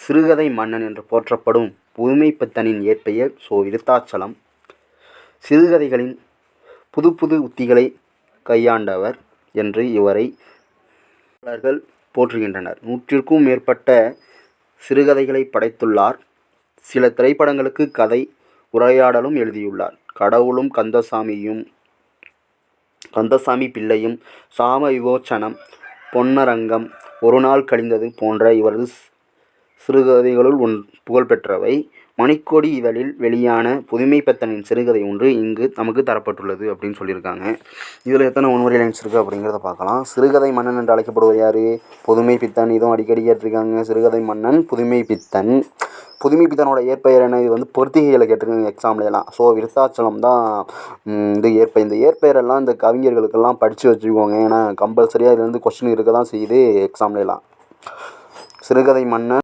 சிறுகதை மன்னன் என்று போற்றப்படும் புதுமைப்பித்தனின் இயற்பெயர் விருத்தாசலம். சிறுகதைகளின் புது புது உத்திகளை கையாண்டவர் என்று இவரை போற்றுகின்றனர். 100க்கும் மேற்பட்ட சிறுகதைகளை படைத்துள்ளார். சில திரைப்படங்களுக்கு கதை உரையாடலும் எழுதியுள்ளார். கடவுளும் கந்தசாமி பிள்ளையும், சாம விமோசனம், பொன்னரங்கம், ஒரு நாள் கழிந்தது போன்ற இவரது சிறுகதைகளுள் புகழ்பெற்றவை. மணிக்கொடி இதழில் வெளியான புதுமைப்பித்தனின் சிறுகதை ஒன்று இங்கு நமக்கு தரப்பட்டுள்ளது அப்படின்னு சொல்லியிருக்காங்க. இதில் எத்தனை ஒன்முறை லைன்ஸ் இருக்குது அப்படிங்கிறத பார்க்கலாம். சிறுகதை மன்னன் என்று அழைக்கப்படுவது யார்? புதுமைப்பித்தன். இதுவும் அடிக்கடி கேட்டிருக்காங்க. சிறுகதை மன்னன் புதுமைப்பித்தன். புதுமைப்பித்தனோட இயற்பெயர் என்ன? இது பொருத்திகையில் கேட்டிருக்காங்க எக்ஸாம்லாம். விருத்தாச்சலம் தான் இந்த இயற்பெயர். இந்த இயற்பெயரெல்லாம் இந்த கவிஞர்களுக்கெல்லாம் படித்து வச்சுக்கோங்க. ஏன்னா கம்பல்சரியாக இதுலேருந்து கொஸ்டின் இருக்க தான் செய்யுது எக்ஸாம்லாம். சிறுகதை மன்னன்